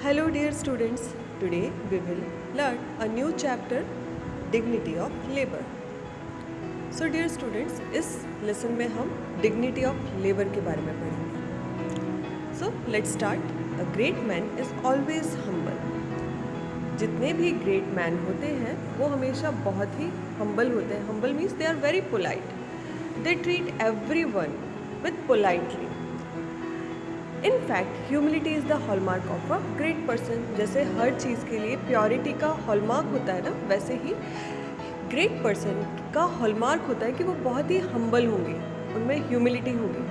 Hello dear students, today we will learn a new chapter, Dignity of Labor. So dear students, इस lesson में हम Dignity of Labor के बारे में पढ़ेंगे. So let's start. A great man is always humble. जितने भी great man होते हैं वो हमेशा बहुत ही humble होते हैं. Humble means they are very polite. They treat everyone with politely. In fact humility is the hallmark of a great person. जैसे हर चीज़ के लिए प्योरिटी का हॉलमार्क होता है ना, वैसे ही ग्रेट पर्सन का हॉलमार्क होता है कि वो बहुत ही हम्बल होंगे, उनमें ह्यूमिलिटी होगी.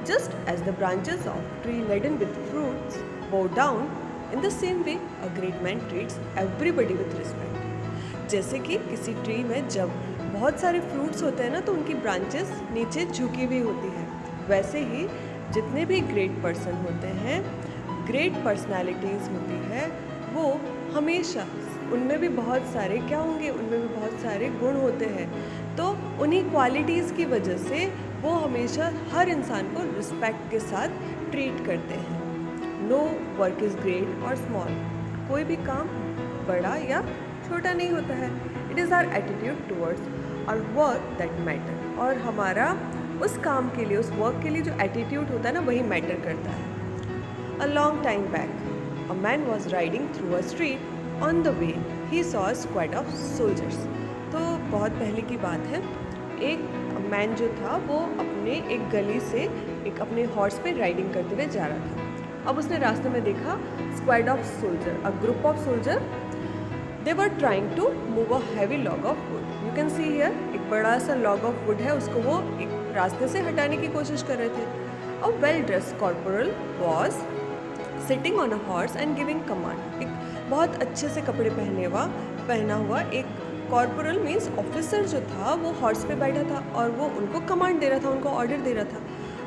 Just as the branches of tree laden with fruits bow down, in the same way a great man treats everybody with respect. जैसे कि किसी ट्री में जब बहुत सारे फ्रूट्स होते हैं ना, तो उनकी ब्रांचेस नीचे झुकी हुई होती है. वैसे ही जितने भी ग्रेट पर्सन होते हैं, ग्रेट पर्सनालिटीज़ होती है, वो हमेशा उनमें भी बहुत सारे क्या होंगे, उनमें भी बहुत सारे गुण होते हैं. तो उन्हीं क्वालिटीज़ की वजह से वो हमेशा हर इंसान को रिस्पेक्ट के साथ ट्रीट करते हैं. नो वर्क इज़ ग्रेट और स्मॉल. कोई भी काम बड़ा या छोटा नहीं होता है. It is our attitude towards our work that matter. और हमारा उस काम के लिए, उस वर्क के लिए जो एटीट्यूड होता है ना, वही मैटर करता है. A long time back a man was riding through a street. On the way he saw a squad of soldiers. तो बहुत पहले की बात है, एक मैन जो था वो अपने एक गली से एक अपने हॉर्स पे राइडिंग करते हुए जा रहा था. अब उसने रास्ते में देखा squad of soldier, a group of soldier. They were trying to move a heavy log of wood. You can see here, एक बड़ा सा लॉग ऑफ वुड है, उसको वो एक रास्ते से हटाने की कोशिश कर रहे थे. A well dressed corporal was sitting on a horse and giving command. एक बहुत अच्छे से कपड़े पहना हुआ एक कॉर्पोरल मीन्स ऑफिसर जो था, वो हॉर्स पे बैठा था और वो उनको कमांड दे रहा था, उनको ऑर्डर दे रहा था.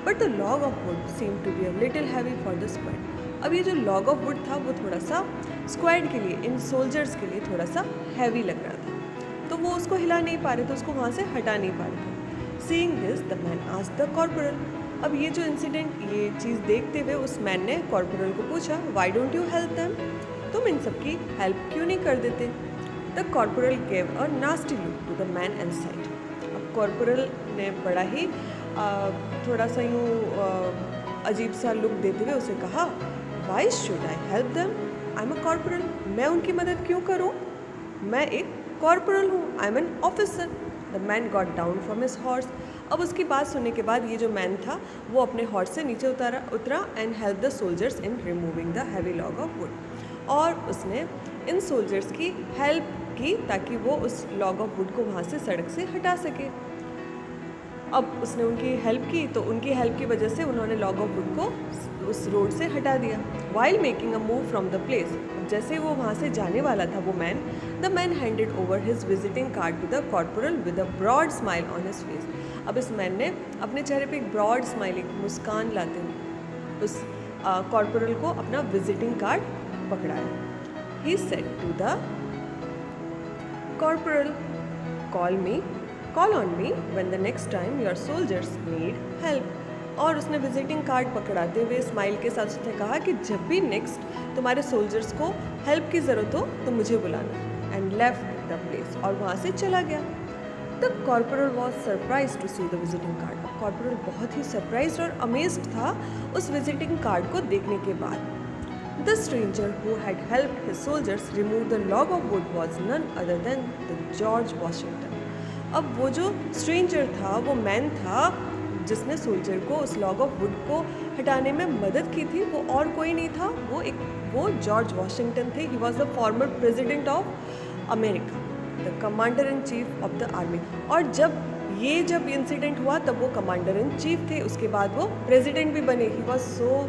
But the log of wood seem to be a little heavy for the squad. अब ये जो लॉग ऑफ वुड था वो थोड़ा सा स्क्वाड के लिए, इन सोल्जर्स के लिए थोड़ा सा हैवी लग रहा था. तो वो उसको हिला नहीं पा रहे थे, उसको वहाँ से हटा नहीं पा रहे थे. Seeing this, the man asked the corporal. अब ये जो इंसिडेंट, ये चीज़ देखते हुए उस मैन ने कॉर्पोरल को पूछा, Why don't you help them? तुम इन सब की हेल्प क्यों नहीं कर देते? The corporal gave a nasty look to the man and said. अब कॉर्पोरल ने बड़ा ही थोड़ा सा यूँ अजीब सा लुक देते हुए उसे कहा, Why should I help them? I'm a corporal. मैं उनकी मदद क्यों करूँ? मैं एक कॉर्पोरल हूँ. I'm an officer. The man got down from his horse. अब उसकी बात सुनने के बाद ये जो मैन था वो अपने हॉर्स से नीचे उतरा and help the soldiers in removing the heavy log of would. और उसने इन सोल्जर्स की हेल्प की ताकि वो उस लॉग ऑफ वुड को वहाँ से सड़क से हटा सके. अब उसने उनकी हेल्प की, तो उनकी हेल्प की वजह से उन्होंने लॉग ऑफ वुड को उस रोड से हटा दिया. While making a move from the place, जैसे वो वहाँ से जाने वाला था वो man, the man handed over his visiting card to the corporal with a broad smile on his face. अब इस मैन ने अपने चेहरे पे एक ब्रॉड स्माइल, एक मुस्कान लाते हुए उस कॉर्पोरल को अपना विजिटिंग कार्ड पकड़ाया. He said to the corporal, call on me when the next time your soldiers need help. और उसने विजिटिंग कार्ड पकड़ाते हुए स्माइल के साथ उसने कहा कि जब भी नेक्स्ट तुम्हारे सोल्जर्स को हेल्प की ज़रूरत हो तो मुझे बुलाना. एंड लेफ्ट द प्लेस, और वहाँ से चला गया. The corporal was surprise to see the visiting card. Corporal बहुत ही सरप्राइज और अमेज्ड था उस विजिटिंग कार्ड को देखने के बाद. The stranger who had helped his soldiers remove the log of wood was none other than the George Washington. अब वो जो स्ट्रेंजर था, वो मैन था जिसने सोल्जर को उस लॉग ऑफ वुड को हटाने में मदद की थी, वो और कोई नहीं था, वो जॉर्ज वॉशिंगटन थे. He was the former president of America, the commander in chief of the army. और जब इंसिडेंट हुआ तब वो कमांडर इन चीफ थे, उसके बाद वो प्रेसिडेंट भी बने. He was so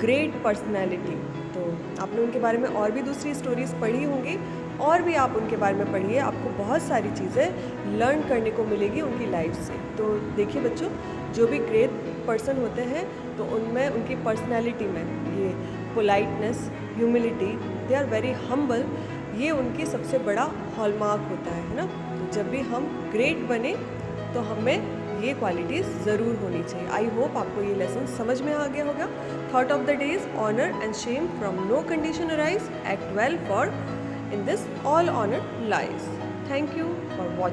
great personality. तो आपने उनके बारे में और भी दूसरी स्टोरीज़ पढ़ी होंगी, और भी आप उनके बारे में पढ़िए, आपको बहुत सारी चीज़ें लर्न करने को मिलेगी उनकी लाइफ से. तो देखिए बच्चों, जो भी ग्रेट पर्सन होते हैं तो उनमें, उनकी पर्सनैलिटी में ये politeness, humility, they are very humble, ये उनकी सबसे बड़ा हॉलमार्क होता है ना. तो जब भी हम ग्रेट बने तो हमें ये क्वालिटीज़ ज़रूर होनी चाहिए। आई होप आपको ये लेसन समझ में आ गया होगा। Thought of the day is honour and shame from no condition arise, act well for in this all honour lies. Thank you for watching.